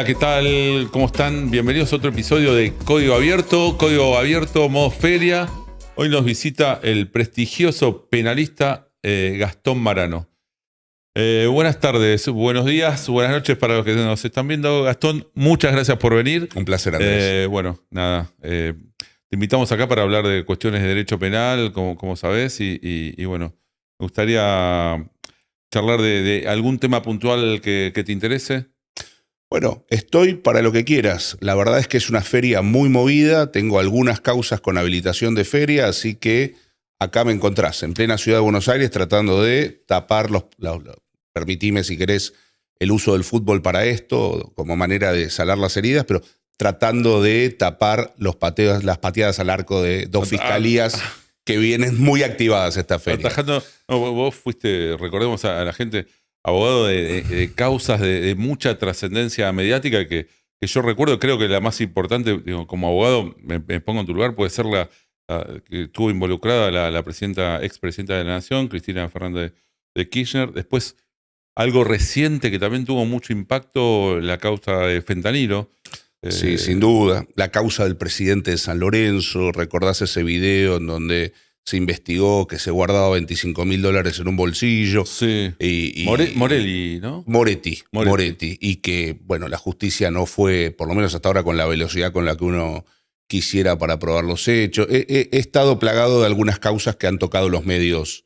Hola, ¿qué tal? ¿Cómo están? Bienvenidos a otro episodio de Código Abierto, modo feria. Hoy nos visita el prestigioso penalista Gastón Marano. Buenas tardes, buenos días, buenas noches para los que nos están viendo. Gastón, muchas gracias por venir. Un placer, Andrés. Te invitamos acá para hablar de cuestiones de derecho penal, como sabés, y bueno, me gustaría charlar de algún tema puntual que te interese. Bueno, estoy para lo que quieras. La verdad es que es una feria muy movida. Tengo algunas causas con habilitación de feria, así que acá me encontrás, en plena ciudad de Buenos Aires, tratando de tapar permitime si querés, el uso del fútbol para esto, como manera de salar las heridas, pero tratando de tapar las pateadas al arco de dos fiscalías que vienen muy activadas esta feria. Atajando, no, vos fuiste, recordemos a la gente, abogado de causas de mucha trascendencia mediática que yo recuerdo, creo que la más importante, digo, como abogado, me pongo en tu lugar, puede ser la que estuvo involucrada la expresidenta de la Nación, Cristina Fernández de Kirchner. Después, algo reciente que también tuvo mucho impacto, la causa de fentanilo. Sí, sin duda. La causa del presidente de San Lorenzo, recordás ese video en donde se investigó que se guardaba $25.000 en un bolsillo. Sí. Morelli, ¿no? Moretti. Y que, bueno, la justicia no fue, por lo menos hasta ahora, con la velocidad con la que uno quisiera para probar los hechos. He estado plagado de algunas causas que han tocado los medios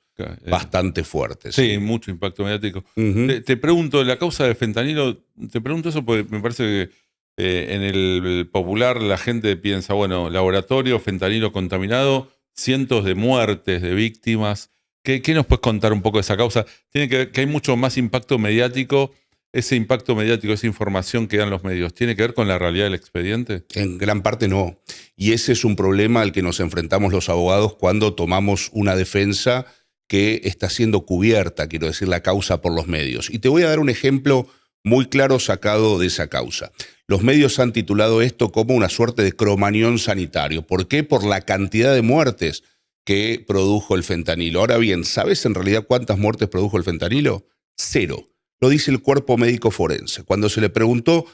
bastante fuertes. Sí, mucho impacto mediático. Uh-huh. Te pregunto, la causa de fentanilo, te pregunto eso porque me parece que en el popular la gente piensa, bueno, laboratorio, fentanilo contaminado, cientos de muertes, de víctimas. ¿Qué nos puedes contar un poco de esa causa? Tiene que hay mucho más impacto mediático. Ese impacto mediático, esa información que dan los medios, ¿tiene que ver con la realidad del expediente? En gran parte no. Y ese es un problema al que nos enfrentamos los abogados cuando tomamos una defensa que está siendo cubierta, quiero decir, la causa por los medios. Y te voy a dar un ejemplo muy claro sacado de esa causa. Los medios han titulado esto como una suerte de cromañón sanitario. ¿Por qué? Por la cantidad de muertes que produjo el fentanilo. Ahora bien, ¿sabes en realidad cuántas muertes produjo el fentanilo? 0. Lo dice el cuerpo médico forense. Cuando se le preguntó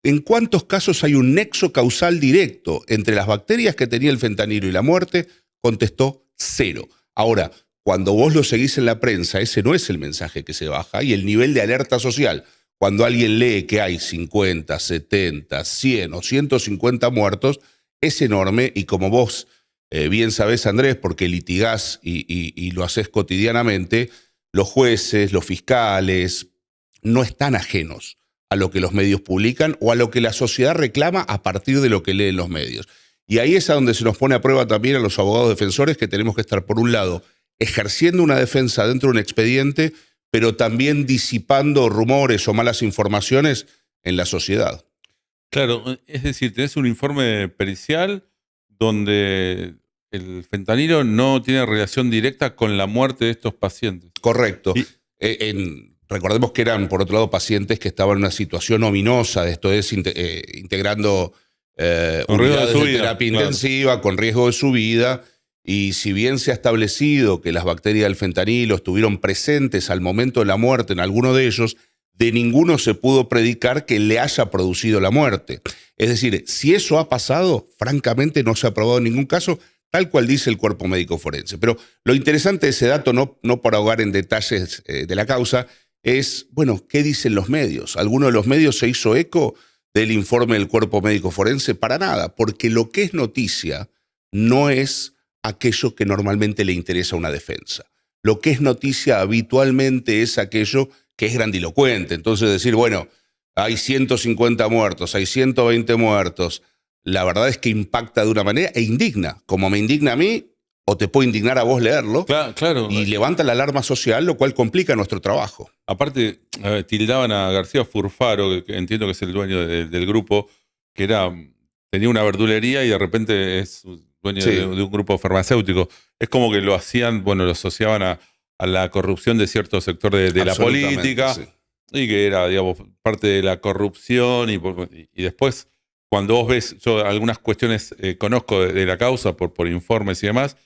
en cuántos casos hay un nexo causal directo entre las bacterias que tenía el fentanilo y la muerte, contestó 0. Ahora, cuando vos lo seguís en la prensa, ese no es el mensaje que se baja y el nivel de alerta social, cuando alguien lee que hay 50, 70, 100 o 150 muertos, es enorme y como vos bien sabés, Andrés, porque litigás y lo hacés cotidianamente, los jueces, los fiscales no están ajenos a lo que los medios publican o a lo que la sociedad reclama a partir de lo que leen los medios. Y ahí es a donde se nos pone a prueba también a los abogados defensores que tenemos que estar, por un lado, ejerciendo una defensa dentro de un expediente, pero también disipando rumores o malas informaciones en la sociedad. Claro, es decir, tenés un informe pericial donde el fentanilo no tiene relación directa con la muerte de estos pacientes. Correcto. Recordemos que eran, por otro lado, pacientes que estaban en una situación ominosa, esto es, integrando unidades de terapia intensiva, con riesgo de su vida. Y si bien se ha establecido que las bacterias del fentanilo estuvieron presentes al momento de la muerte en alguno de ellos, de ninguno se pudo predicar que le haya producido la muerte. Es decir, si eso ha pasado, francamente no se ha probado en ningún caso, tal cual dice el cuerpo médico forense. Pero lo interesante de ese dato, no para ahogar en detalles de la causa, es, bueno, ¿qué dicen los medios? ¿Alguno de los medios se hizo eco del informe del cuerpo médico forense? Para nada, porque lo que es noticia no es aquello que normalmente le interesa a una defensa. Lo que es noticia habitualmente es aquello que es grandilocuente. Entonces decir, bueno, hay 150 muertos, hay 120 muertos, la verdad es que impacta de una manera e indigna, como me indigna a mí, o te puede indignar a vos leerlo, claro. Y levanta la alarma social, lo cual complica nuestro trabajo. Aparte, tildaban a García Furfaro, que entiendo que es el dueño del grupo, que tenía una verdulería y de repente es dueño de un grupo farmacéutico. Es como que lo hacían, bueno, lo asociaban a la corrupción de cierto sector de la política, sí. Y que era, digamos, parte de la corrupción y después, cuando vos ves, yo algunas cuestiones conozco de la causa por informes y demás,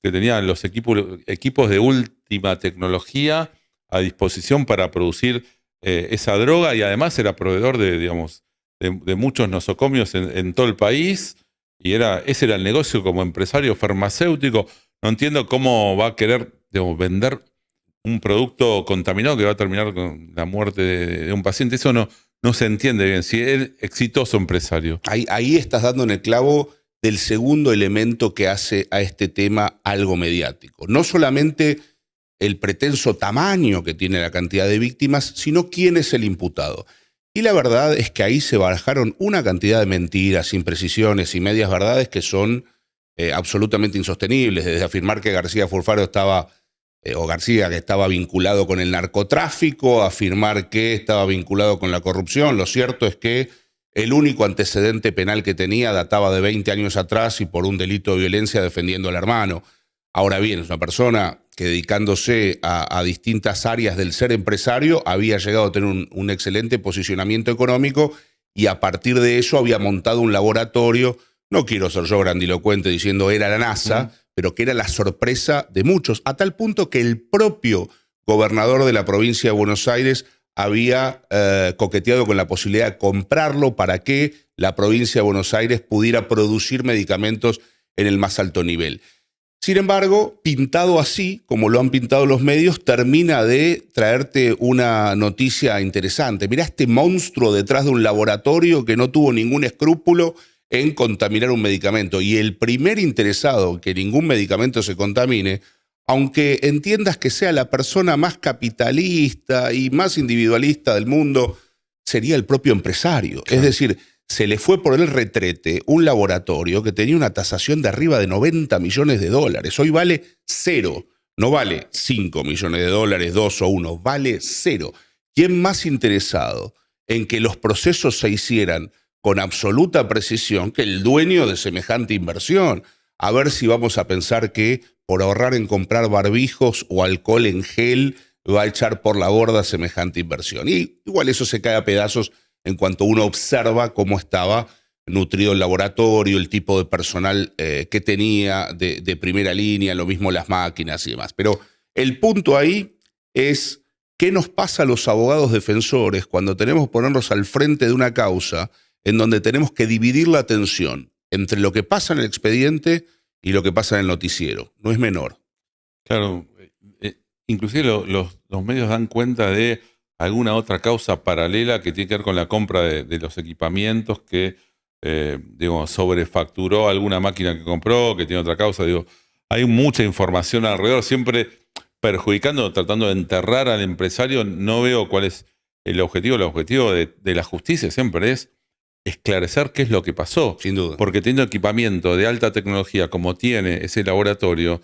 que tenían los equipos de última tecnología a disposición para producir esa droga y además era proveedor de, digamos, de muchos nosocomios en todo el país, y ese era el negocio como empresario farmacéutico. No entiendo cómo va a querer, digamos, vender un producto contaminado que va a terminar con la muerte de un paciente. Eso no se entiende bien. Si es exitoso empresario. Ahí estás dando en el clavo del segundo elemento que hace a este tema algo mediático. No solamente el pretenso tamaño que tiene la cantidad de víctimas, sino quién es el imputado. Y la verdad es que ahí se barajaron una cantidad de mentiras, imprecisiones y medias verdades que son absolutamente insostenibles, desde afirmar que García Furfaro estaba, o García, que estaba vinculado con el narcotráfico, afirmar que estaba vinculado con la corrupción. Lo cierto es que el único antecedente penal que tenía databa de 20 años atrás y por un delito de violencia defendiendo al hermano. Ahora bien, es una persona que dedicándose a distintas áreas del ser empresario había llegado a tener un excelente posicionamiento económico y a partir de eso había montado un laboratorio. No quiero ser yo grandilocuente diciendo era la NASA, pero que era la sorpresa de muchos, a tal punto que el propio gobernador de la provincia de Buenos Aires había coqueteado con la posibilidad de comprarlo para que la provincia de Buenos Aires pudiera producir medicamentos en el más alto nivel. Sin embargo, pintado así, como lo han pintado los medios, termina de traerte una noticia interesante. Mirá este monstruo detrás de un laboratorio que no tuvo ningún escrúpulo en contaminar un medicamento. Y el primer interesado en que ningún medicamento se contamine, aunque entiendas que sea la persona más capitalista y más individualista del mundo, sería el propio empresario. Claro. Es decir, se le fue por el retrete un laboratorio que tenía una tasación de arriba de 90 millones de dólares. Hoy vale 0. No vale 5 millones de dólares, 2 o 1. Vale 0. ¿Quién más interesado en que los procesos se hicieran con absoluta precisión que el dueño de semejante inversión? A ver si vamos a pensar que por ahorrar en comprar barbijos o alcohol en gel va a echar por la borda semejante inversión. Y igual eso se cae a pedazos en cuanto uno observa cómo estaba nutrido el laboratorio, el tipo de personal que tenía de primera línea, lo mismo las máquinas y demás. Pero el punto ahí es qué nos pasa a los abogados defensores cuando tenemos que ponernos al frente de una causa en donde tenemos que dividir la atención entre lo que pasa en el expediente y lo que pasa en el noticiero. No es menor. Claro, inclusive los medios dan cuenta de alguna otra causa paralela que tiene que ver con la compra de los equipamientos que, sobrefacturó alguna máquina que compró, que tiene otra causa. Hay mucha información alrededor, siempre perjudicando, tratando de enterrar al empresario. No veo cuál es el objetivo. El objetivo de la justicia siempre es esclarecer qué es lo que pasó. Sin duda. Porque teniendo equipamiento de alta tecnología como tiene ese laboratorio,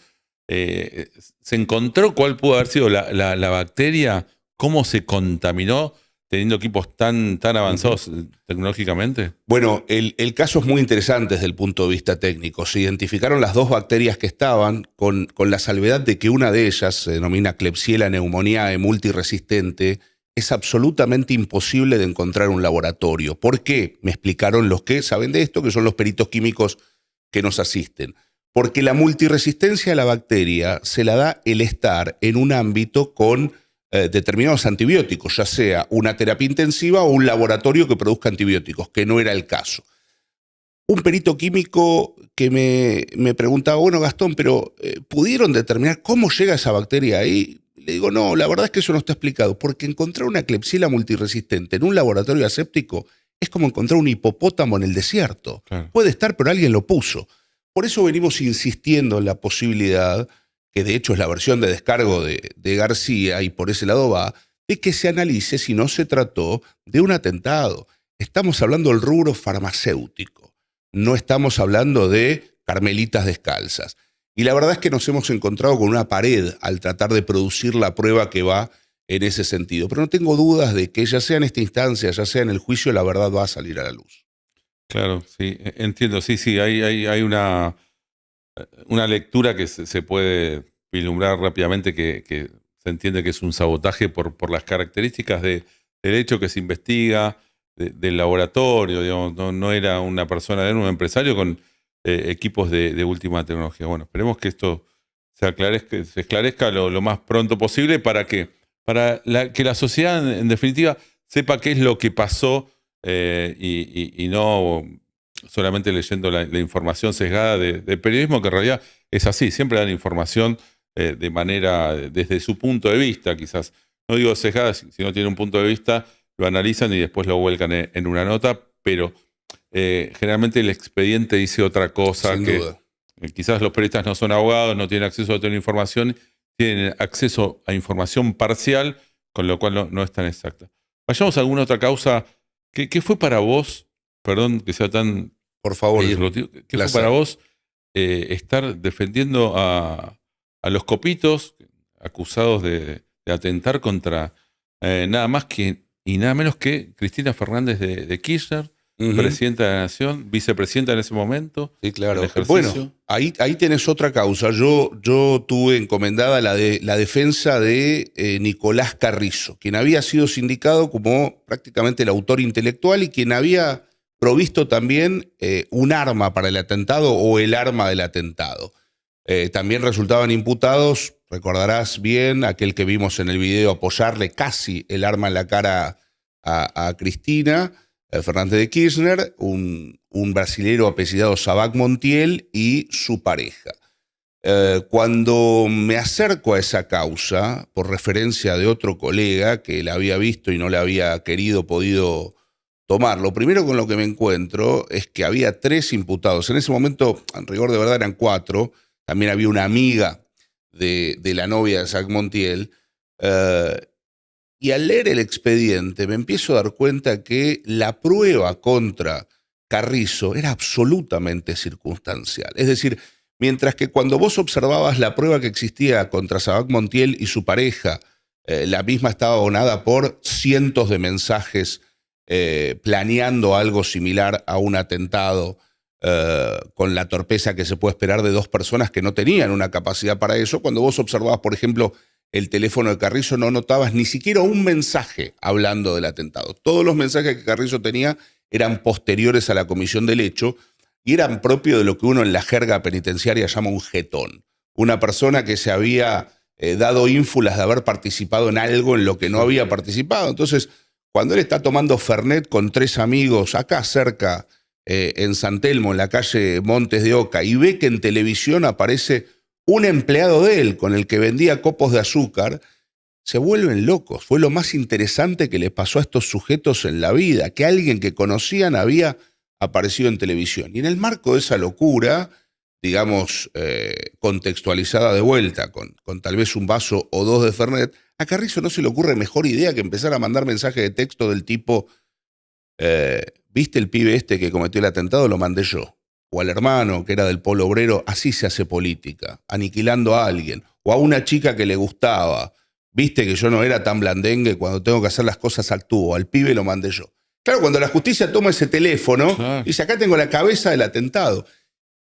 se encontró cuál pudo haber sido la bacteria, cómo se contaminó teniendo equipos tan avanzados tecnológicamente. Bueno, el caso es muy interesante desde el punto de vista técnico. Se identificaron las dos bacterias que estaban con la salvedad de que una de ellas, se denomina Klebsiella pneumoniae multiresistente, es absolutamente imposible de encontrar en un laboratorio. ¿Por qué? Me explicaron los que saben de esto, que son los peritos químicos que nos asisten. Porque la multiresistencia a la bacteria se la da el estar en un ámbito con determinados antibióticos, ya sea una terapia intensiva o un laboratorio que produzca antibióticos, que no era el caso. Un perito químico que me preguntaba, bueno, Gastón, pero ¿pudieron determinar cómo llega esa bacteria ahí? Le digo, no, la verdad es que eso no está explicado, porque encontrar una Klebsiella multiresistente en un laboratorio aséptico es como encontrar un hipopótamo en el desierto. Claro. Puede estar, pero alguien lo puso. Por eso venimos insistiendo en la posibilidad, que de hecho es la versión de descargo de García, y por ese lado va, de que se analice si no se trató de un atentado. Estamos hablando del rubro farmacéutico, no estamos hablando de carmelitas descalzas. Y la verdad es que nos hemos encontrado con una pared al tratar de producir la prueba que va en ese sentido. Pero no tengo dudas de que ya sea en esta instancia, ya sea en el juicio, la verdad va a salir a la luz. Claro, sí, entiendo. Sí, hay una lectura que se puede vislumbrar rápidamente, que se entiende que es un sabotaje por las características del hecho que se investiga, del laboratorio. Digamos, no era una persona, era un empresario con equipos de última tecnología. Bueno, esperemos que esto se esclarezca lo más pronto posible para que la sociedad, en definitiva, sepa qué es lo que pasó y no solamente leyendo la información sesgada de periodismo, que en realidad es así, siempre dan información de manera, desde su punto de vista, quizás, no digo sesgada, si no tiene un punto de vista, lo analizan y después lo vuelcan en una nota, pero generalmente el expediente dice otra cosa. Sin duda. Quizás los periodistas no son abogados, no tienen acceso a toda la información, tienen acceso a información parcial, con lo cual no es tan exacta. Vayamos a alguna otra causa. ¿Qué fue para vos, perdón que sea tan... Por favor. ¿Qué fue para vos estar defendiendo a los copitos acusados de atentar contra nada más y nada menos que Cristina Fernández de Kirchner, presidenta de la Nación, vicepresidenta en ese momento? Sí, claro. Bueno, ahí tenés otra causa. Yo tuve encomendada la defensa de Nicolás Carrizo, quien había sido sindicado como prácticamente el autor intelectual y quien había provisto también un arma para el atentado o el arma del atentado. También resultaban imputados, recordarás bien, aquel que vimos en el video apoyarle casi el arma en la cara a Cristina Fernández de Kirchner, un brasilero apellidado Sabac Montiel y su pareja. Cuando me acerco a esa causa, por referencia de otro colega que la había visto y no la había podido tomar, lo primero con lo que me encuentro es que había 3 imputados. En ese momento, en rigor de verdad, eran 4. También había una amiga de la novia de Sabac Montiel. Y al leer el expediente me empiezo a dar cuenta que la prueba contra Carrizo era absolutamente circunstancial. Es decir, mientras que cuando vos observabas la prueba que existía contra Sabac Montiel y su pareja, la misma estaba abonada por cientos de mensajes planeando algo similar a un atentado, con la torpeza que se puede esperar de 2 personas que no tenían una capacidad para eso. Cuando vos observabas, por ejemplo, el teléfono de Carrizo, no notabas ni siquiera un mensaje hablando del atentado. Todos los mensajes que Carrizo tenía eran posteriores a la comisión del hecho y eran propios de lo que uno en la jerga penitenciaria llama un jetón. Una persona que se había dado ínfulas de haber participado en algo en lo que no había participado. Entonces, cuando él está tomando Fernet con 3 amigos acá cerca, en San Telmo, en la calle Montes de Oca, y ve que en televisión aparece un empleado de él con el que vendía copos de azúcar, se vuelven locos. Fue lo más interesante que le pasó a estos sujetos en la vida, que alguien que conocían había aparecido en televisión. Y en el marco de esa locura, digamos, contextualizada de vuelta, con tal vez un vaso o 2 de Fernet, a Carrizo no se le ocurre mejor idea que empezar a mandar mensajes de texto del tipo, ¿viste el pibe este que cometió el atentado? Lo mandé yo. O al hermano que era del Polo Obrero, así se hace política, aniquilando a alguien. O a una chica que le gustaba, viste que yo no era tan blandengue, cuando tengo que hacer las cosas actúo, al pibe lo mandé yo. Claro, cuando la justicia toma ese teléfono, dice, acá tengo la cabeza del atentado.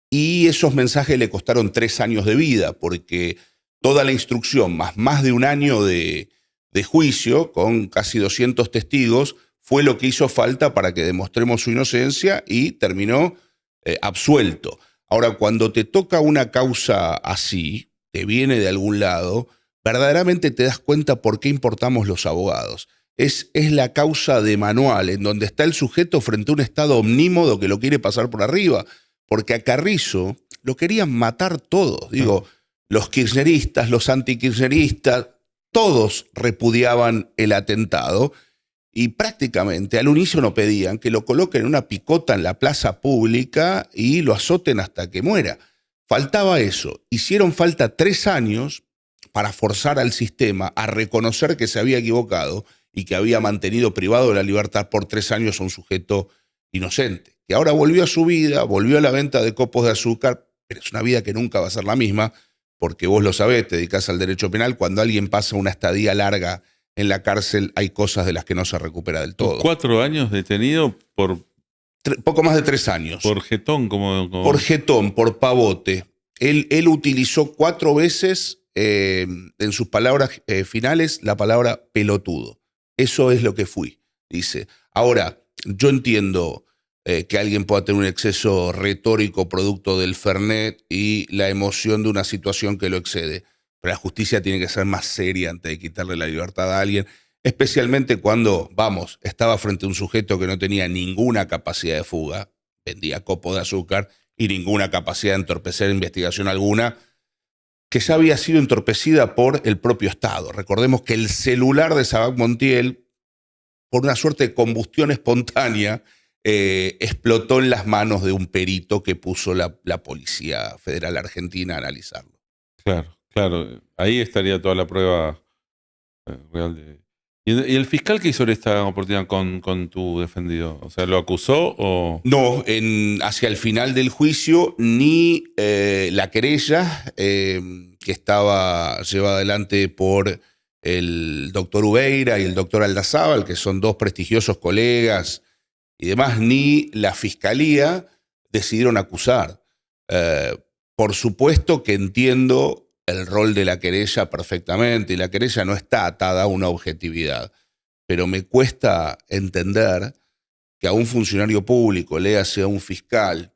Y esos mensajes le costaron 3 años de vida, porque toda la instrucción, más de un año de juicio, con casi 200 testigos, fue lo que hizo falta para que demostremos su inocencia y terminó absuelto. Ahora, cuando te toca una causa así, te viene de algún lado, verdaderamente te das cuenta por qué importamos los abogados. Es la causa de manual, en donde está el sujeto frente a un Estado omnímodo que lo quiere pasar por arriba, porque a Carrizo lo querían matar todos. Digo, los kirchneristas, los antikirchneristas, todos repudiaban el atentado y prácticamente al unísono pedían que lo coloquen en una picota en la plaza pública y lo azoten hasta que muera. Faltaba eso. Hicieron falta 3 años para forzar al sistema a reconocer que se había equivocado y que había mantenido privado de la libertad por 3 años a un sujeto inocente, que ahora volvió a su vida, volvió a la venta de copos de azúcar, pero es una vida que nunca va a ser la misma, porque vos lo sabés, te dedicás al derecho penal, cuando alguien pasa una estadía larga en la cárcel hay cosas de las que no se recupera del todo. 4 años detenido por... Poco más de 3 años. Por jetón, Por jetón, por pavote. Él utilizó 4 veces, en sus palabras finales, la palabra pelotudo. Eso es lo que fui, dice. Ahora, yo entiendo que alguien pueda tener un exceso retórico producto del Fernet y la emoción de una situación que lo excede. Pero la justicia tiene que ser más seria antes de quitarle la libertad a alguien. especialmente cuando, estaba frente a un sujeto que no tenía ninguna capacidad de fuga, vendía copo de azúcar y ninguna capacidad de entorpecer investigación alguna, que ya había sido entorpecida por el propio Estado. Recordemos que el celular de Sabac Montiel, por una suerte de combustión espontánea, explotó en las manos de un perito que puso la Policía Federal Argentina a analizarlo. Claro, claro. Ahí estaría toda la prueba real de... ¿Y el fiscal qué hizo en esta oportunidad con tu defendido? O sea, ¿lo acusó o...? No, hacia el final del juicio, ni la querella que estaba llevada adelante por el doctor Ubeira y el doctor Aldazábal, que son dos prestigiosos colegas y demás, ni la fiscalía decidieron acusar. Por supuesto que entiendo el rol de la querella perfectamente, y la querella no está atada a una objetividad, pero me cuesta entender que a un funcionario público, léase a un fiscal,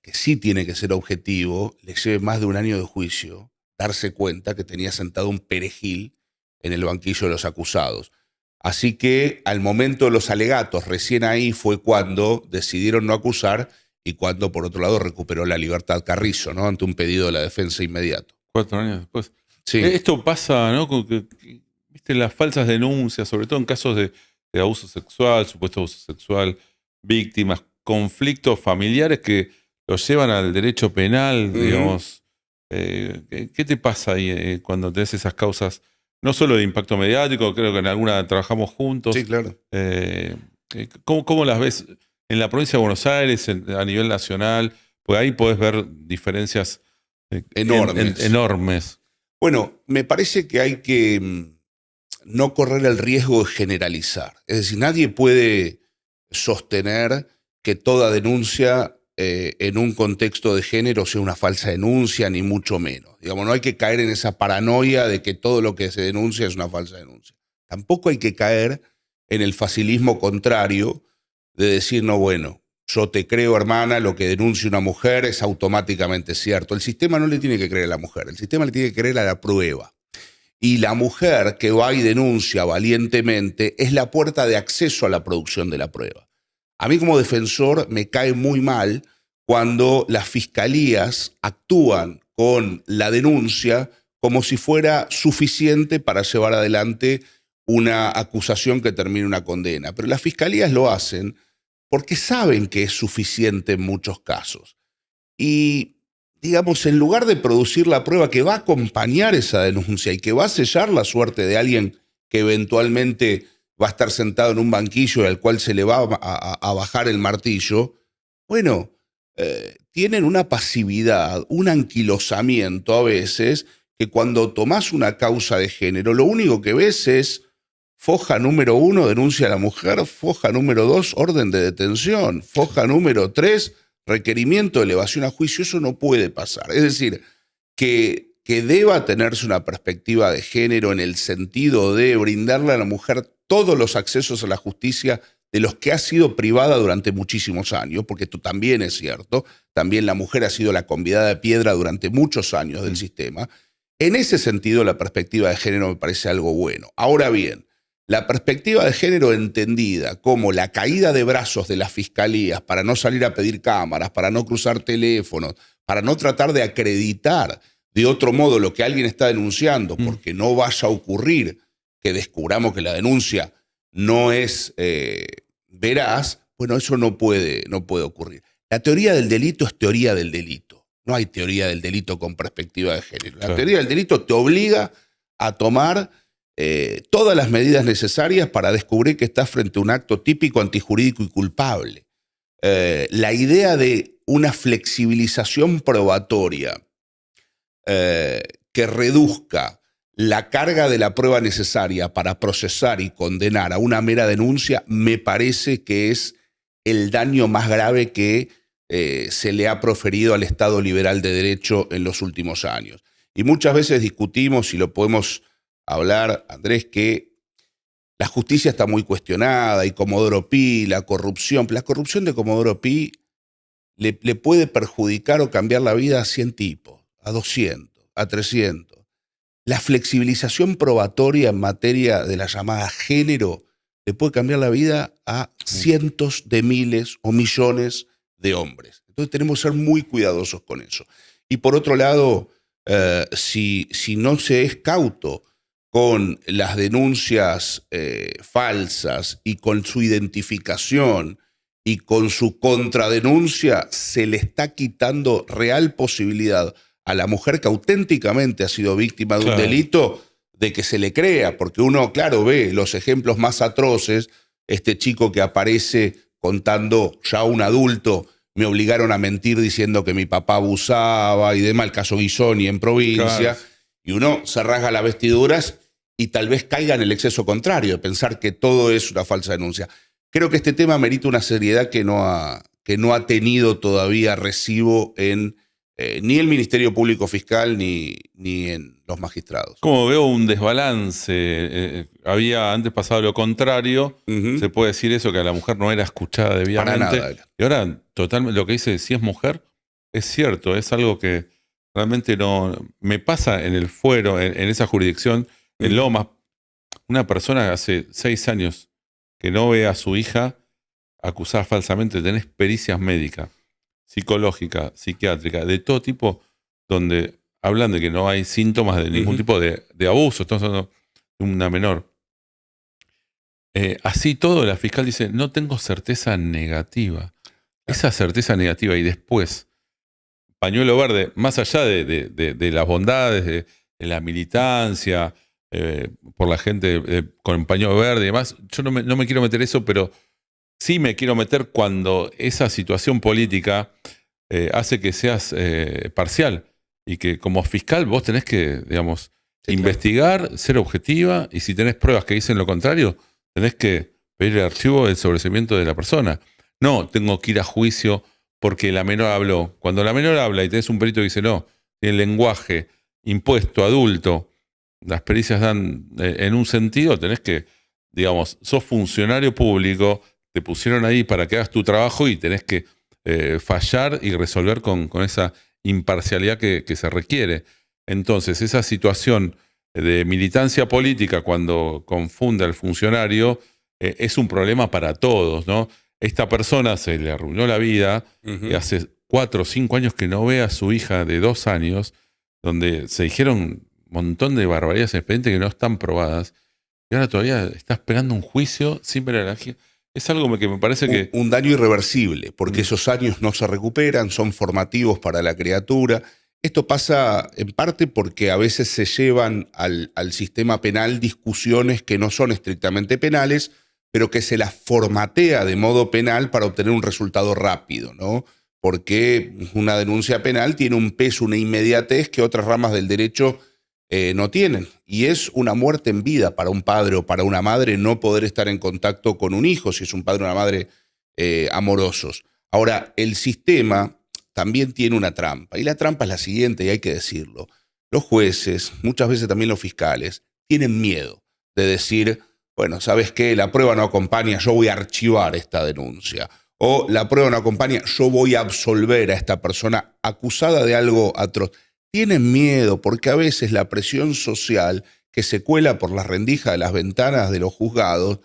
que sí tiene que ser objetivo, le lleve más de un año de juicio darse cuenta que tenía sentado un perejil en el banquillo de los acusados. Así que al momento de los alegatos, recién ahí fue cuando decidieron no acusar y cuando, por otro lado, recuperó la libertad Carrizo, ¿no? Ante un pedido de la defensa inmediato. 4 años después. Sí. Esto pasa, ¿no? ¿Viste? Las falsas denuncias, sobre todo en casos de abuso sexual, supuesto abuso sexual, víctimas, conflictos familiares que los llevan al derecho penal, digamos. ¿Qué te pasa ahí cuando tenés esas causas? No solo de impacto mediático, creo que en alguna trabajamos juntos. Sí, claro. ¿Cómo las ves en la provincia de Buenos Aires, a nivel nacional? Pues ahí podés ver diferencias enormes. Bueno, me parece que hay que no correr el riesgo de generalizar. Es decir, nadie puede sostener que toda denuncia en un contexto de género sea una falsa denuncia, ni mucho menos. Digamos, no hay que caer en esa paranoia de que todo lo que se denuncia es una falsa denuncia. Tampoco hay que caer en el facilismo contrario de decir, no, bueno, yo te creo, hermana, lo que denuncia una mujer es automáticamente cierto. El sistema no le tiene que creer a la mujer, el sistema le tiene que creer a la prueba. Y la mujer que va y denuncia valientemente es la puerta de acceso a la producción de la prueba. A mí como defensor me cae muy mal cuando las fiscalías actúan con la denuncia como si fuera suficiente para llevar adelante una acusación que termine una condena. Pero las fiscalías lo hacen porque saben que es suficiente en muchos casos. Y, digamos, en lugar de producir la prueba que va a acompañar esa denuncia y que va a sellar la suerte de alguien que eventualmente va a estar sentado en un banquillo y al cual se le va a bajar el martillo, bueno, tienen una pasividad, un anquilosamiento a veces, que cuando tomás una causa de género, lo único que ves es foja número 1, denuncia a la mujer, foja número 2, orden de detención, foja número 3, requerimiento de elevación a juicio. Eso no puede pasar. Es decir, que deba tenerse una perspectiva de género en el sentido de brindarle a la mujer todos los accesos a la justicia de los que ha sido privada durante muchísimos años, porque esto también es cierto, también la mujer ha sido la convidada de piedra durante muchos años del sistema. En ese sentido, la perspectiva de género me parece algo bueno. Ahora bien, la perspectiva de género entendida como la caída de brazos de las fiscalías para no salir a pedir cámaras, para no cruzar teléfonos, para no tratar de acreditar de otro modo lo que alguien está denunciando, porque no vaya a ocurrir que descubramos que la denuncia no es veraz, bueno, eso no puede ocurrir. La teoría del delito es teoría del delito. No hay teoría del delito con perspectiva de género. La teoría del delito te obliga a tomar todas las medidas necesarias para descubrir que estás frente a un acto típico, antijurídico y culpable. La idea de una flexibilización probatoria que reduzca la carga de la prueba necesaria para procesar y condenar a una mera denuncia, me parece que es el daño más grave que se le ha proferido al Estado liberal de derecho en los últimos años. Y muchas veces discutimos, y lo podemos hablar, Andrés, que la justicia está muy cuestionada y Comodoro Pi, la corrupción de Comodoro Pi le puede perjudicar o cambiar la vida a 100 tipos, a 200, a 300. la flexibilización probatoria en materia de la llamada género le puede cambiar la vida a cientos de miles o millones de hombres. Entonces tenemos que ser muy cuidadosos con eso. Y por otro lado, si no se es cauto con las denuncias falsas y con su identificación y con su contradenuncia, se le está quitando real posibilidad a la mujer que auténticamente ha sido víctima de un delito de que se le crea, porque uno, claro, ve los ejemplos más atroces, este chico que aparece contando ya un adulto, me obligaron a mentir diciendo que mi papá abusaba y demás, el caso Guisoni en provincia, y uno se rasga las vestiduras y tal vez caiga en el exceso contrario, de pensar que todo es una falsa denuncia. Creo que este tema merita una seriedad que no ha tenido todavía recibo en ni el Ministerio Público Fiscal ni en los magistrados. Como veo un desbalance, había antes pasado lo contrario, se puede decir eso, que a la mujer no era escuchada debidamente. Para nada. Y ahora, totalmente, lo que dice, si es mujer, es cierto, es algo que realmente no me pasa en el fuero, en esa jurisdicción, en Lomas. Una persona hace 6 años que no ve a su hija acusada falsamente, tenés pericias médicas, psicológicas, psiquiátricas, de todo tipo, donde hablan de que no hay síntomas de ningún tipo de abuso. Estamos hablando de una menor. Así todo, la fiscal dice, no tengo certeza negativa. Esa certeza negativa y después, pañuelo verde, más allá de las bondades, de la militancia, por la gente con pañuelo verde y demás, yo no me quiero meter eso, pero sí me quiero meter cuando esa situación política hace que seas parcial y que como fiscal vos tenés que, digamos, investigar, ser objetiva, y si tenés pruebas que dicen lo contrario, tenés que pedir el archivo del sobreseimiento de la persona. No, tengo que ir a juicio porque la menor habló. Cuando la menor habla y tenés un perito que dice no, el lenguaje impuesto, adulto, las pericias dan en un sentido, tenés que, digamos, sos funcionario público, te pusieron ahí para que hagas tu trabajo y tenés que fallar y resolver con esa imparcialidad que se requiere. Entonces, esa situación de militancia política cuando confunde al funcionario es un problema para todos, ¿no? Esta persona se le arruinó la vida y hace 4 o 5 años que no ve a su hija de 2 años, donde se dijeron un montón de barbaridades en expediente que no están probadas, y ahora todavía está esperando un juicio sin ver a la hija. Es algo que me parece que... Un daño irreversible, porque esos años no se recuperan, son formativos para la criatura. Esto pasa en parte porque a veces se llevan al sistema penal discusiones que no son estrictamente penales, pero que se las formatea de modo penal para obtener un resultado rápido, ¿no? Porque una denuncia penal tiene un peso, una inmediatez que otras ramas del derecho no tienen. Y es una muerte en vida para un padre o para una madre no poder estar en contacto con un hijo, si es un padre o una madre amorosos. Ahora, el sistema también tiene una trampa, y la trampa es la siguiente, y hay que decirlo. Los jueces, muchas veces también los fiscales, tienen miedo de decir, bueno, ¿sabes qué? La prueba no acompaña, yo voy a archivar esta denuncia. O la prueba no acompaña, yo voy a absolver a esta persona acusada de algo atroz. Tienen miedo porque a veces la presión social que se cuela por las rendijas de las ventanas de los juzgados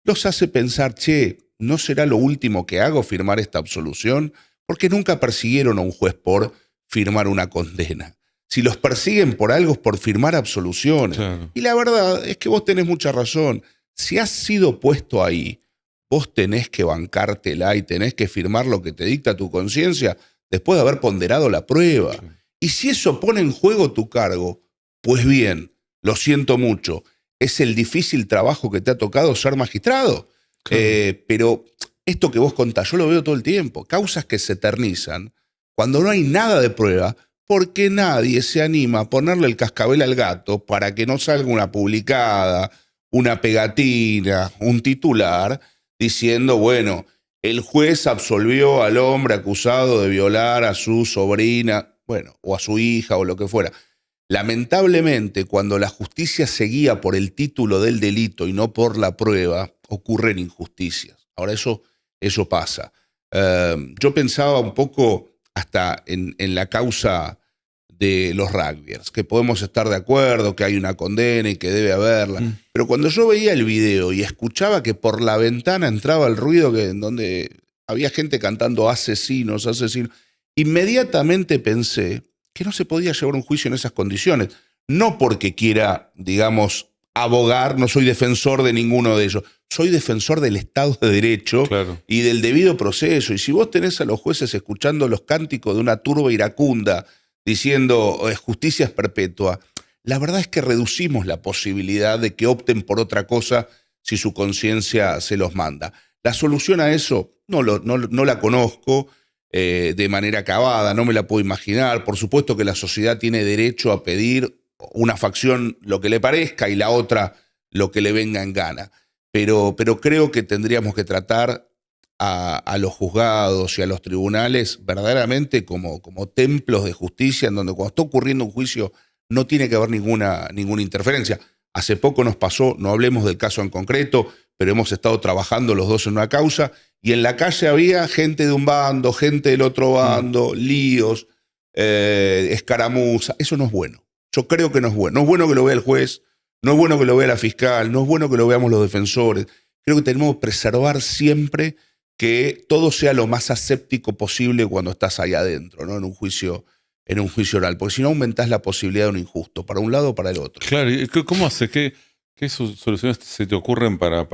los hace pensar, che, ¿no será lo último que hago firmar esta absolución? Porque nunca persiguieron a un juez por firmar una condena. Si los persiguen por algo es por firmar absoluciones. Claro. Y la verdad es que vos tenés mucha razón. Si has sido puesto ahí, vos tenés que bancártela y tenés que firmar lo que te dicta tu conciencia después de haber ponderado la prueba. Sí. Y si eso pone en juego tu cargo, pues bien, lo siento mucho, es el difícil trabajo que te ha tocado ser magistrado. Claro. Pero esto que vos contás, yo lo veo todo el tiempo, causas que se eternizan cuando no hay nada de prueba, porque nadie se anima a ponerle el cascabel al gato para que no salga una publicada, una pegatina, un titular, diciendo, bueno, el juez absolvió al hombre acusado de violar a su sobrina, bueno, o a su hija o lo que fuera. Lamentablemente, cuando la justicia se guía por el título del delito y no por la prueba, ocurren injusticias. Ahora eso pasa. Yo pensaba un poco hasta en la causa de los rugbyers, que podemos estar de acuerdo, que hay una condena y que debe haberla. Pero cuando yo veía el video y escuchaba que por la ventana entraba el ruido en donde había gente cantando asesinos, asesinos, inmediatamente pensé que no se podía llevar un juicio en esas condiciones. No porque quiera, digamos, abogar, no soy defensor de ninguno de ellos. Soy defensor del Estado de Derecho y del debido proceso. Y si vos tenés a los jueces escuchando los cánticos de una turba iracunda diciendo justicia es perpetua, la verdad es que reducimos la posibilidad de que opten por otra cosa si su conciencia se los manda. La solución a eso no la conozco de manera acabada, no me la puedo imaginar. Por supuesto que la sociedad tiene derecho a pedir una facción lo que le parezca y la otra lo que le venga en gana. Pero creo que tendríamos que tratar a los juzgados y a los tribunales verdaderamente como templos de justicia, en donde cuando está ocurriendo un juicio no tiene que haber ninguna interferencia. Hace poco nos pasó, no hablemos del caso en concreto, pero hemos estado trabajando los dos en una causa y en la calle había gente de un bando, gente del otro bando, líos, escaramuzas. Eso no es bueno. Yo creo que no es bueno. No es bueno que lo vea el juez, no es bueno que lo vea la fiscal, no es bueno que lo veamos los defensores. Creo que tenemos que preservar siempre que todo sea lo más aséptico posible cuando estás ahí adentro, ¿no? En un juicio oral, porque si no aumentás la posibilidad de un injusto, para un lado o para el otro. Claro, ¿y cómo hace? ¿Qué soluciones se te ocurren para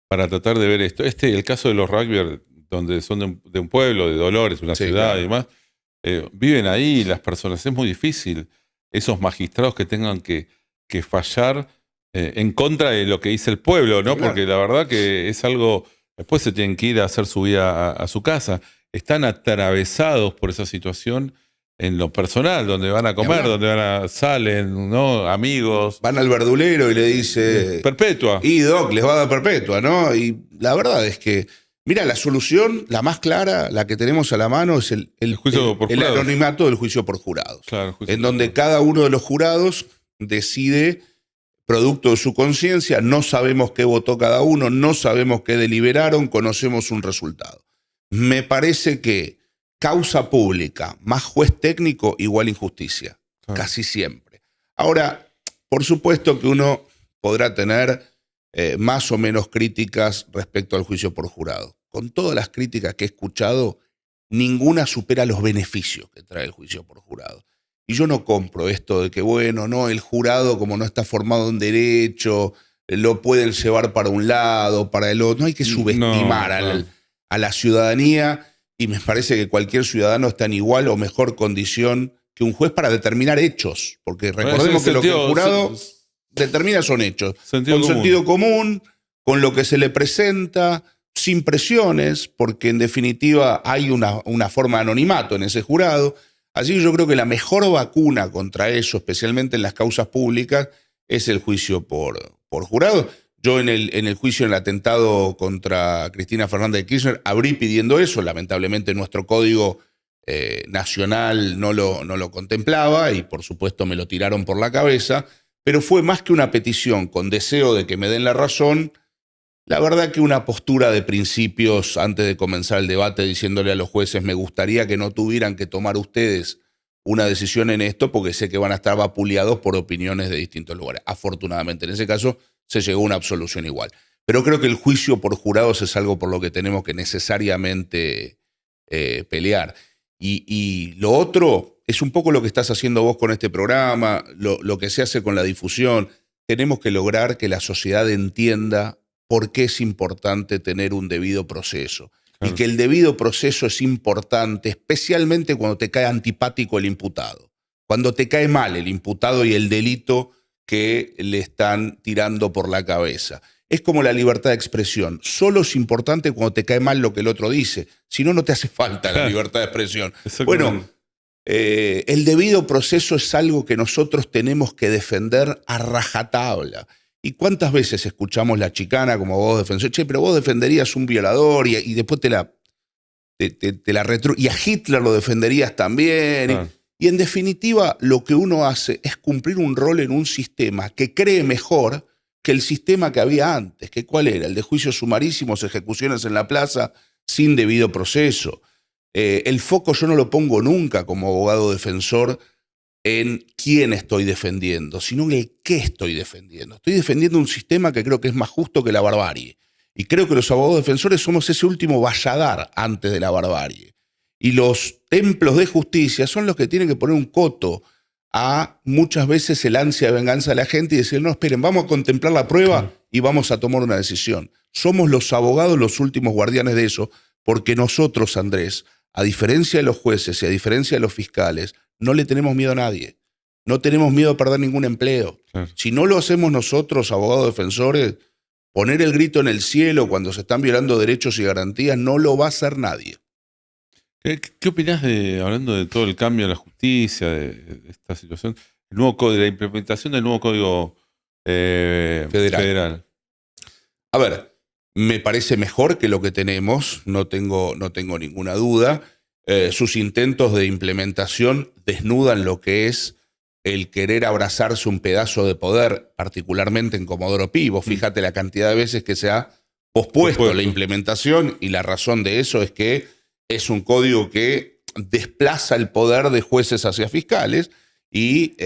tratar de ver esto? El caso de los rugbyers, donde son de un pueblo, de Dolores, una ciudad y demás, viven ahí las personas, es muy difícil esos magistrados que tengan que fallar en contra de lo que dice el pueblo, ¿no? Claro. Porque la verdad que es algo. Después se tienen que ir a hacer su vida a su casa. Están atravesados por esa situación en lo personal, donde van a comer, donde salen, ¿no? Amigos. Van al verdulero y le dice... Perpetua. Y Doc, les va a dar perpetua, ¿no? Y la verdad es que, mira, la solución, la más clara, la que tenemos a la mano, es el anonimato del juicio por jurados. Claro, en donde cada uno de los jurados decide... producto de su conciencia, no sabemos qué votó cada uno, no sabemos qué deliberaron, conocemos un resultado. Me parece que causa pública más juez técnico igual injusticia, casi siempre. Ahora, por supuesto que uno podrá tener más o menos críticas respecto al juicio por jurado. Con todas las críticas que he escuchado, ninguna supera los beneficios que trae el juicio por jurado. Y yo no compro esto de que, bueno, no, el jurado como no está formado en derecho, lo pueden llevar para un lado, para el otro. No hay que subestimar a la ciudadanía y me parece que cualquier ciudadano está en igual o mejor condición que un juez para determinar hechos. Porque recordemos que lo que el jurado determina son hechos. Sentido común, con lo que se le presenta, sin presiones, porque en definitiva hay una forma de anonimato en ese jurado. Así que yo creo que la mejor vacuna contra eso, especialmente en las causas públicas, es el juicio por jurado. Yo en el juicio en el atentado contra Cristina Fernández de Kirchner abrí pidiendo eso. Lamentablemente nuestro código nacional no lo contemplaba y por supuesto me lo tiraron por la cabeza. Pero fue más que una petición con deseo de que me den la razón. La verdad que una postura de principios antes de comenzar el debate diciéndole a los jueces me gustaría que no tuvieran que tomar ustedes una decisión en esto porque sé que van a estar vapuleados por opiniones de distintos lugares. Afortunadamente en ese caso se llegó a una absolución igual. Pero creo que el juicio por jurados es algo por lo que tenemos que necesariamente pelear. Y lo otro es un poco lo que estás haciendo vos con este programa, lo que se hace con la difusión. Tenemos que lograr que la sociedad entienda por qué es importante tener un debido proceso. Claro. Y que el debido proceso es importante, especialmente cuando te cae antipático el imputado. Cuando te cae mal el imputado y el delito que le están tirando por la cabeza. Es como la libertad de expresión. Solo es importante cuando te cae mal lo que el otro dice. Si no, no te hace falta la libertad de expresión. Bueno, el debido proceso es algo que nosotros tenemos que defender a rajatabla. ¿Y cuántas veces escuchamos la chicana como vos defensor? Che, pero vos defenderías un violador y después te la y a Hitler lo defenderías también. Ah. Y en definitiva lo que uno hace es cumplir un rol en un sistema que cree mejor que el sistema que había antes. ¿Que cuál era? El de juicios sumarísimos, ejecuciones en la plaza sin debido proceso. El foco yo no lo pongo nunca como abogado defensor en quién estoy defendiendo, sino en el qué estoy defendiendo. Estoy defendiendo un sistema que creo que es más justo que la barbarie. Y creo que los abogados defensores somos ese último valladar antes de la barbarie. Y los templos de justicia son los que tienen que poner un coto a muchas veces el ansia de venganza de la gente y decir, no, esperen, vamos a contemplar la prueba y vamos a tomar una decisión. Somos los abogados los últimos guardianes de eso, porque nosotros, Andrés, a diferencia de los jueces y a diferencia de los fiscales, no le tenemos miedo a nadie. No tenemos miedo a perder ningún empleo. Claro. Si no lo hacemos nosotros, abogados defensores, poner el grito en el cielo cuando se están violando derechos y garantías no lo va a hacer nadie. ¿Qué opinás hablando de todo el cambio de la justicia, de esta situación, el nuevo código, de la implementación del nuevo código federal? A ver, me parece mejor que lo que tenemos, no tengo ninguna duda. Sus intentos de implementación desnudan lo que es el querer abrazarse un pedazo de poder, particularmente en Comodoro Pi. Vos fíjate la cantidad de veces que se ha pospuesto la implementación, y la razón de eso es que es un código que desplaza el poder de jueces hacia fiscales y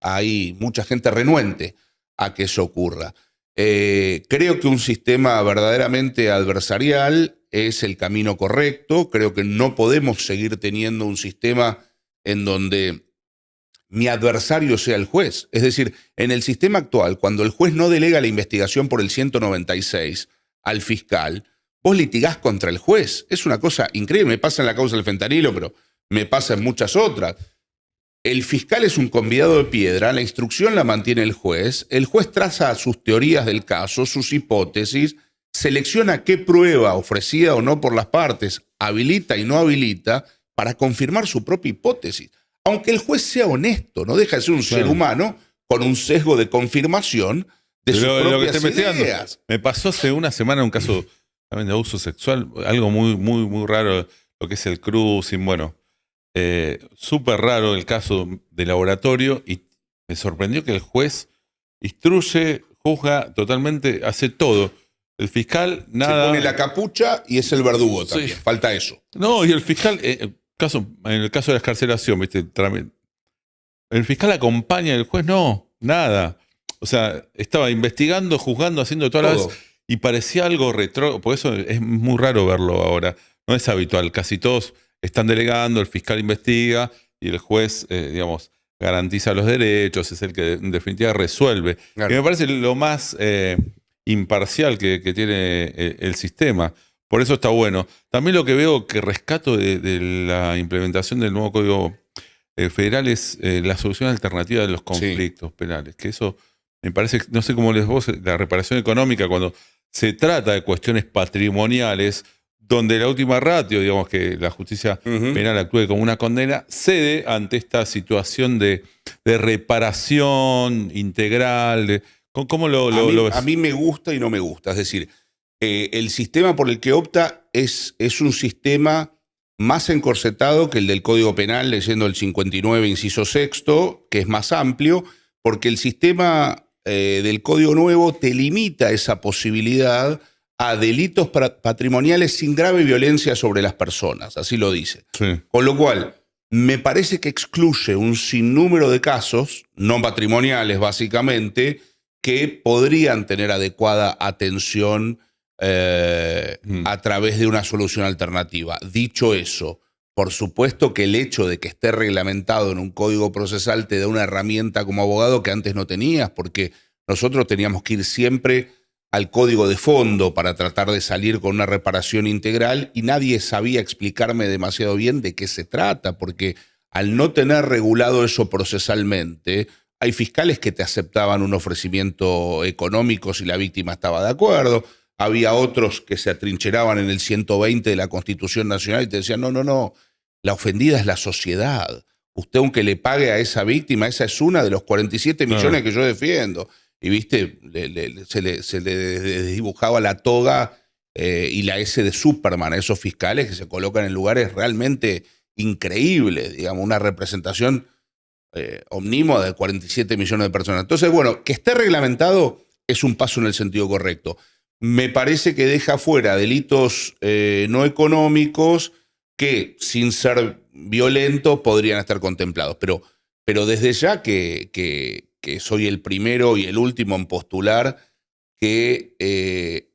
hay mucha gente renuente a que eso ocurra. Creo que un sistema verdaderamente adversarial es el camino correcto. Creo que no podemos seguir teniendo un sistema en donde mi adversario sea el juez. Es decir, en el sistema actual, cuando el juez no delega la investigación por el 196 al fiscal, vos litigás contra el juez. Es una cosa increíble. Me pasa en la causa del fentanilo, pero me pasa en muchas otras. El fiscal es un convidado de piedra, la instrucción la mantiene el juez traza sus teorías del caso, sus hipótesis, selecciona qué prueba ofrecida o no por las partes, habilita y no habilita para confirmar su propia hipótesis. Aunque el juez sea honesto, no deja de ser un ser humano con un sesgo de confirmación de sus propias ideas. Me pasó hace una semana un caso también de abuso sexual, algo muy raro, lo que es el cruising, bueno. Súper raro el caso de laboratorio, y me sorprendió que el juez instruye, juzga totalmente, hace todo. El fiscal nada. Se pone la capucha y es el verdugo también. Sí. Falta eso. No, y el fiscal, en el caso de la excarcelación, ¿viste? El fiscal acompaña, el juez no, nada. O sea, estaba investigando, juzgando, haciendo todas las veces, y parecía algo retro. Por eso es muy raro verlo ahora. No es habitual. Casi todos están delegando, el fiscal investiga y el juez, digamos, garantiza los derechos, es el que en definitiva resuelve. Claro. Y me parece lo más imparcial que tiene el sistema. Por eso está bueno. También lo que veo que rescato de la implementación del nuevo Código Federal es la solución alternativa de los conflictos penales. Que eso me parece, no sé cómo les vos, la reparación económica cuando se trata de cuestiones patrimoniales, donde la última ratio, digamos que la justicia penal actúe como una condena, cede ante esta situación de reparación integral. ¿Cómo lo ves? A mí me gusta y no me gusta. Es decir, el sistema por el que opta es un sistema más encorsetado que el del Código Penal, leyendo el 59, inciso sexto, que es más amplio, porque el sistema del Código Nuevo te limita esa posibilidad a delitos patrimoniales sin grave violencia sobre las personas, así lo dice. Sí. Con lo cual, me parece que excluye un sinnúmero de casos, no patrimoniales básicamente, que podrían tener adecuada atención a través de una solución alternativa. Dicho eso, por supuesto que el hecho de que esté reglamentado en un código procesal te da una herramienta como abogado que antes no tenías, porque nosotros teníamos que ir siempre al código de fondo para tratar de salir con una reparación integral, y nadie sabía explicarme demasiado bien de qué se trata, porque al no tener regulado eso procesalmente, hay fiscales que te aceptaban un ofrecimiento económico si la víctima estaba de acuerdo, había otros que se atrincheraban en el 120 de la Constitución Nacional y te decían, no, la ofendida es la sociedad. Usted, aunque le pague a esa víctima, esa es una de los 47 millones que yo defiendo. Y viste, se le desdibujaba la toga y la S de Superman a esos fiscales que se colocan en lugares realmente increíbles, digamos, una representación omnímoda de 47 millones de personas. Entonces, bueno, que esté reglamentado es un paso en el sentido correcto. Me parece que deja fuera delitos no económicos que, sin ser violentos, podrían estar contemplados. Pero pero desde ya que soy el primero y el último en postular que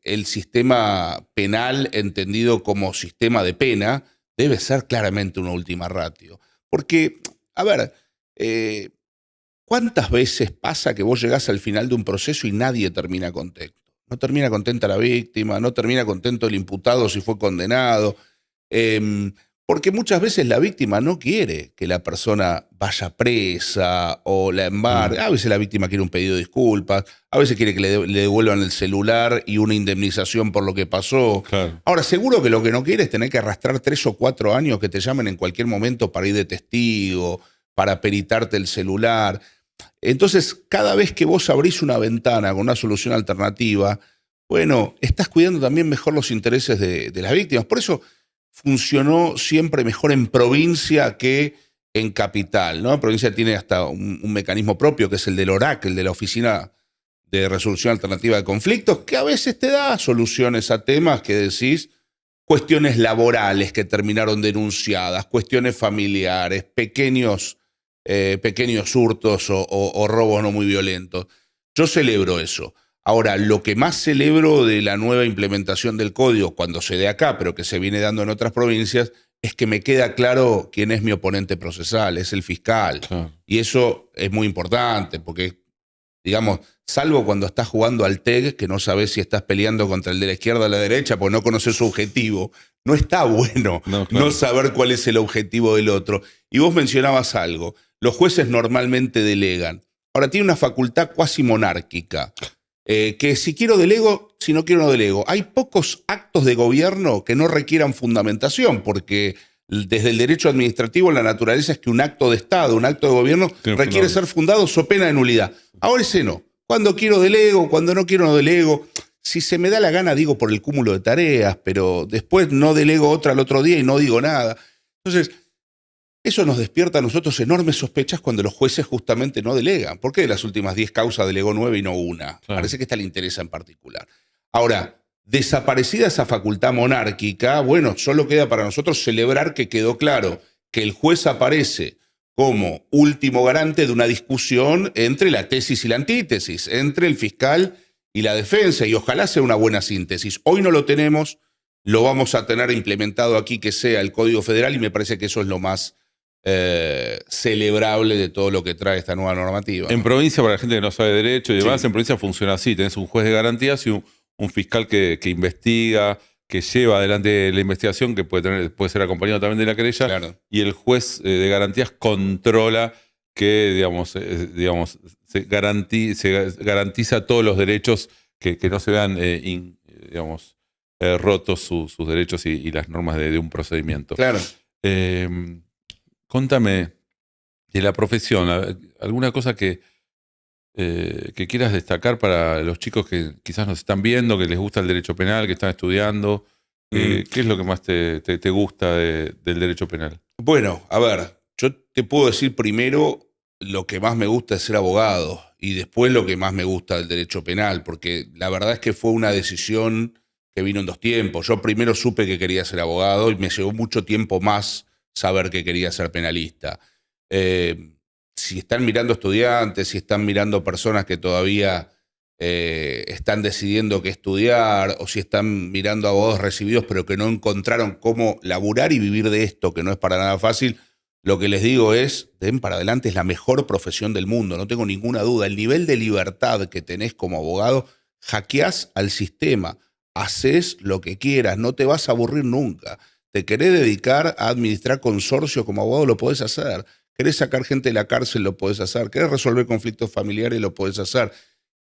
el sistema penal, entendido como sistema de pena, debe ser claramente una última ratio. Porque, a ver, ¿cuántas veces pasa que vos llegás al final de un proceso y nadie termina contento? No termina contenta la víctima, no termina contento el imputado si fue condenado. Porque muchas veces la víctima no quiere que la persona vaya presa o la embargue. A veces la víctima quiere un pedido de disculpas, a veces quiere que le devuelvan el celular y una indemnización por lo que pasó. Claro. Ahora, seguro que lo que no quiere es tener que arrastrar 3 o 4 años que te llamen en cualquier momento para ir de testigo, para peritarte el celular. Entonces, cada vez que vos abrís una ventana con una solución alternativa, bueno, estás cuidando también mejor los intereses de las víctimas. Por eso funcionó siempre mejor en provincia que en capital, ¿no? En provincia tiene hasta un mecanismo propio, que es el del ORAC, el de la Oficina de Resolución Alternativa de Conflictos, que a veces te da soluciones a temas que decís, cuestiones laborales que terminaron denunciadas, cuestiones familiares, pequeños hurtos o robos no muy violentos. Yo celebro eso. Ahora, lo que más celebro de la nueva implementación del código, cuando se dé acá, pero que se viene dando en otras provincias, es que me queda claro quién es mi oponente procesal, es el fiscal. Claro. Y eso es muy importante, porque, digamos, salvo cuando estás jugando al TEG, que no sabes si estás peleando contra el de la izquierda o la derecha, porque no conoces su objetivo, no está bueno no saber cuál es el objetivo del otro. Y vos mencionabas algo, los jueces normalmente delegan. Ahora, tiene una facultad cuasi monárquica. Que si quiero delego, si no quiero no delego. Hay pocos actos de gobierno que no requieran fundamentación, porque desde el derecho administrativo la naturaleza es que un acto de Estado, un acto de gobierno requiere ser fundado so pena de nulidad. Ahora ese no. Cuando quiero delego, cuando no quiero no delego. Si se me da la gana digo por el cúmulo de tareas, pero después no delego otra al otro día y no digo nada. Entonces, eso nos despierta a nosotros enormes sospechas cuando los jueces justamente no delegan. ¿Por qué de las últimas 10 causas delegó 9 y no una? Claro. Parece que esta le interesa en particular. Ahora, desaparecida esa facultad monárquica, bueno, solo queda para nosotros celebrar que quedó claro que el juez aparece como último garante de una discusión entre la tesis y la antítesis, entre el fiscal y la defensa, y ojalá sea una buena síntesis. Hoy no lo tenemos, lo vamos a tener implementado aquí que sea el Código Federal, y me parece que eso es lo más celebrable de todo lo que trae esta nueva normativa. En provincia, para la gente que no sabe derecho y demás, sí. En provincia funciona así. Tenés un juez de garantías y un fiscal que investiga, que lleva adelante la investigación, que puede ser acompañado también de la querella. Claro. Y el juez de garantías controla que, digamos, se garantiza todos los derechos, que no se vean, rotos sus derechos y las normas de un procedimiento. Claro. Contame de la profesión, alguna cosa que quieras destacar para los chicos que quizás nos están viendo, que les gusta el derecho penal, que están estudiando. ¿Qué es lo que más te gusta del derecho penal? Bueno, a ver, yo te puedo decir primero lo que más me gusta es ser abogado y después lo que más me gusta del derecho penal, porque la verdad es que fue una decisión que vino en 2 tiempos. Yo primero supe que quería ser abogado y me llevó mucho tiempo más saber que quería ser penalista. Si están mirando estudiantes, si están mirando personas que todavía están decidiendo qué estudiar, o si están mirando abogados recibidos pero que no encontraron cómo laburar y vivir de esto, que no es para nada fácil, lo que les digo es, den para adelante, es la mejor profesión del mundo, no tengo ninguna duda. El nivel de libertad que tenés como abogado, hackeás al sistema, haces lo que quieras, no te vas a aburrir nunca. Te querés dedicar a administrar consorcios como abogado, lo podés hacer. Querés sacar gente de la cárcel, lo podés hacer. Querés resolver conflictos familiares, lo podés hacer.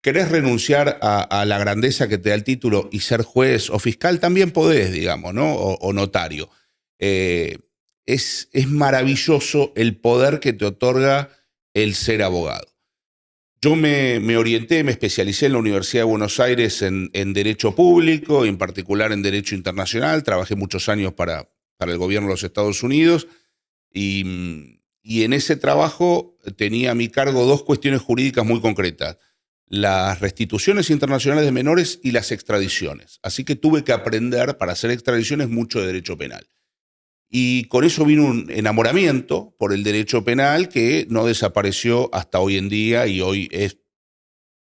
Querés renunciar a la grandeza que te da el título y ser juez o fiscal, también podés, digamos, ¿no? O notario. Es maravilloso el poder que te otorga el ser abogado. Yo me orienté, me especialicé en la Universidad de Buenos Aires en Derecho Público, en particular en Derecho Internacional. Trabajé muchos años para el gobierno de los Estados Unidos y en ese trabajo tenía a mi cargo 2 cuestiones jurídicas muy concretas: las restituciones internacionales de menores y las extradiciones. Así que tuve que aprender para hacer extradiciones mucho de derecho penal. Y con eso vino un enamoramiento por el derecho penal que no desapareció hasta hoy en día, y hoy es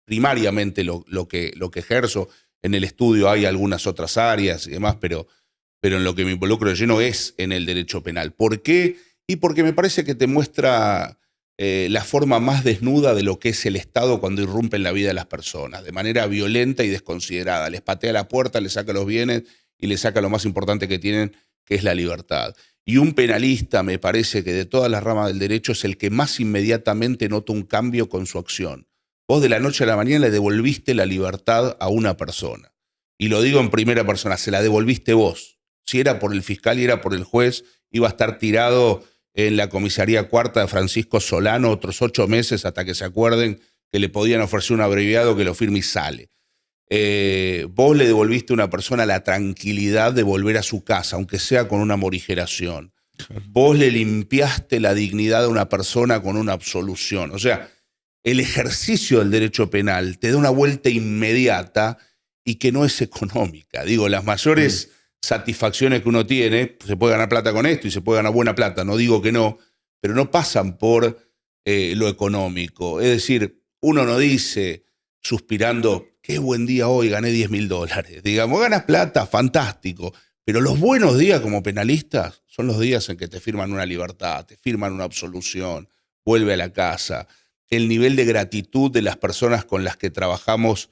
primariamente lo que ejerzo. En el estudio hay algunas otras áreas y demás, pero en lo que me involucro de lleno es en el derecho penal. ¿Por qué? Y porque me parece que te muestra la forma más desnuda de lo que es el Estado cuando irrumpe en la vida de las personas, de manera violenta y desconsiderada. Les patea la puerta, les saca los bienes y les saca lo más importante que tienen, que es la libertad. Y un penalista, me parece que de todas las ramas del derecho, es el que más inmediatamente nota un cambio con su acción. Vos de la noche a la mañana le devolviste la libertad a una persona. Y lo digo en primera persona, se la devolviste vos. Si era por el fiscal y era por el juez, iba a estar tirado en la comisaría cuarta de Francisco Solano otros 8 meses hasta que se acuerden que le podían ofrecer un abreviado que lo firme y sale. Vos le devolviste a una persona la tranquilidad de volver a su casa, aunque sea con una morigeración. Vos le limpiaste la dignidad de una persona con una absolución. O sea, el ejercicio del derecho penal te da una vuelta inmediata y que no es económica. Digo, las mayores satisfacciones que uno tiene, se puede ganar plata con esto y se puede ganar buena plata, no digo que no, pero no pasan por lo económico. Es decir, uno no dice, suspirando, qué buen día hoy, gané $10.000. Digamos, ganas plata, fantástico. Pero los buenos días como penalistas son los días en que te firman una libertad, te firman una absolución, vuelve a la casa. El nivel de gratitud de las personas con las que trabajamos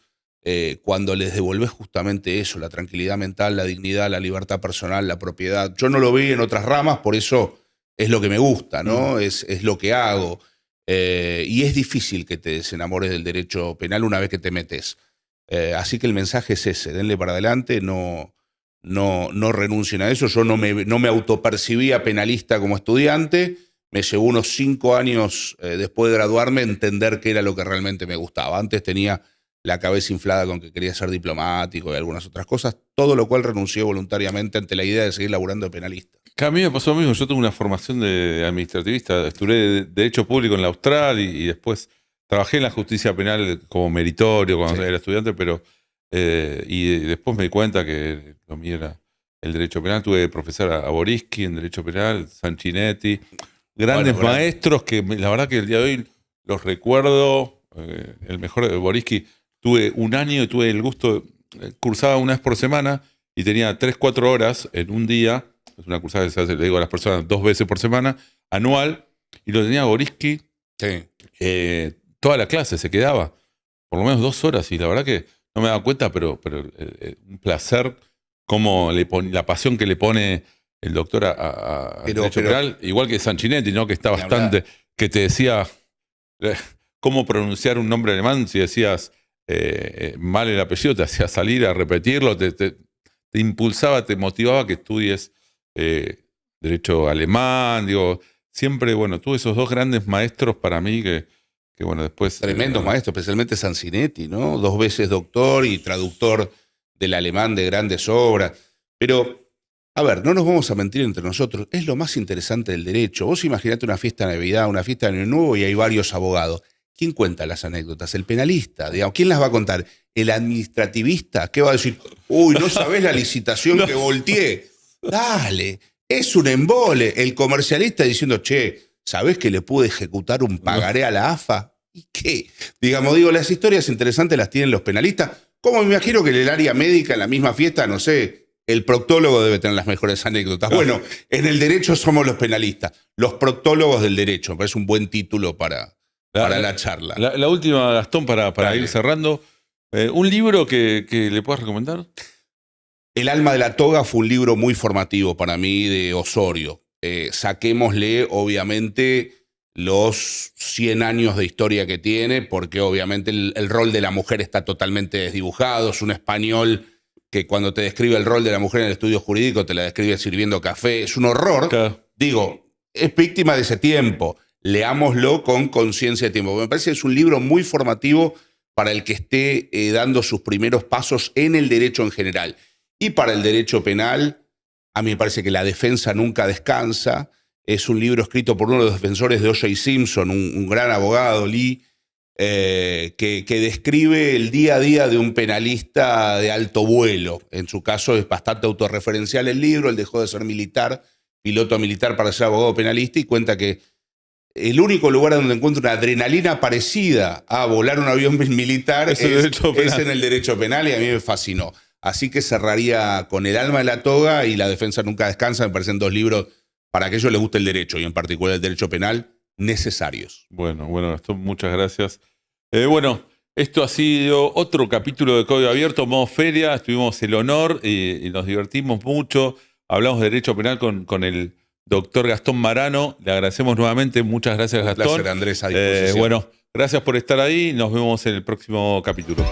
cuando les devolvés justamente eso, la tranquilidad mental, la dignidad, la libertad personal, la propiedad. Yo no lo vi en otras ramas, por eso es lo que me gusta, ¿no? Es lo que hago. Y es difícil que te desenamores del derecho penal una vez que te metes. Así que el mensaje es ese, denle para adelante, no renuncien a eso. Yo no me autopercibía penalista como estudiante, me llevó unos 5 años después de graduarme entender qué era lo que realmente me gustaba. Antes tenía la cabeza inflada con que quería ser diplomático y algunas otras cosas, todo lo cual renuncié voluntariamente ante la idea de seguir laburando de penalista. Que a mí me pasó lo mismo, yo tuve una formación de administrativista, estudié Derecho Público en la Austral y después trabajé en la justicia penal como meritorio cuando era estudiante, pero y después me di cuenta que lo mío era el derecho penal. Tuve profesor a Boriski en Derecho Penal, Sanchinetti, grandes maestros que la verdad que el día de hoy los recuerdo. El mejor de Boriski, tuve un año y tuve el gusto, cursaba una vez por semana y tenía 3-4 horas en un día. Es una cursada que se hace, le digo a las personas 2 veces por semana, anual, y lo tenía Boriski. Toda la clase se quedaba, por lo menos 2 horas, y la verdad que no me daba cuenta, pero un placer, como la pasión que le pone el doctor a Derecho Penal, igual que Sanchinetti, ¿no? Que está bastante, que te decía cómo pronunciar un nombre alemán, si decías mal el apellido, te hacía salir a repetirlo, te impulsaba, te motivaba que estudies derecho alemán. Digo, siempre, bueno, tuve esos 2 grandes maestros para mí que bueno, después... Tremendos maestros, especialmente Sanchinetti, ¿no? 2 veces doctor y traductor del alemán de grandes obras. Pero, a ver, no nos vamos a mentir entre nosotros, es lo más interesante del derecho. Vos imaginate una fiesta de Navidad, una fiesta de Año Nuevo y hay varios abogados. ¿Quién cuenta las anécdotas? El penalista, digamos. ¿Quién las va a contar? ¿El administrativista? ¿Qué va a decir? Uy, ¿no sabés la licitación que volteé? Dale, es un embole. El comercialista diciendo, che, ¿sabés que le pude ejecutar un pagaré a la AFA? ¿Y qué? Digamos, las historias interesantes las tienen los penalistas. Como me imagino que en el área médica, en la misma fiesta, no sé, el proctólogo debe tener las mejores anécdotas. Bueno, en el derecho somos los penalistas, los proctólogos del derecho. Me parece un buen título para la charla. La última, Gastón, para ir cerrando. ¿Un libro que le puedas recomendar? El alma de la toga fue un libro muy formativo para mí de Osorio. Saquémosle, obviamente, los 100 años de historia que tiene, porque obviamente el rol de la mujer está totalmente desdibujado. Es un español que cuando te describe el rol de la mujer en el estudio jurídico te la describe sirviendo café. Es un horror. Claro. Digo, es víctima de ese tiempo. Leámoslo con conciencia de tiempo. Me parece que es un libro muy formativo para el que esté dando sus primeros pasos en el derecho en general. Y para el derecho penal, a mí me parece que La defensa nunca descansa. Es un libro escrito por uno de los defensores de O.J. Simpson, un gran abogado, Lee, que describe el día a día de un penalista de alto vuelo. En su caso es bastante autorreferencial el libro. Él dejó de ser militar piloto militar para ser abogado penalista y cuenta que el único lugar donde encuentra una adrenalina parecida a volar un avión militar es en el derecho penal, y a mí me fascinó. Así que cerraría con El alma de la toga y La defensa nunca descansa. Me parecen 2 libros para aquellos que les guste el derecho, y en particular el derecho penal, necesarios. Bueno, Gastón, muchas gracias. Esto ha sido otro capítulo de Código Abierto, modo feria. Tuvimos el honor y nos divertimos mucho. Hablamos de derecho penal con el doctor Gastón Marano. Le agradecemos nuevamente. Muchas gracias, Gastón. Un placer, Andrés, a disposición. Gracias por estar ahí. Nos vemos en el próximo capítulo.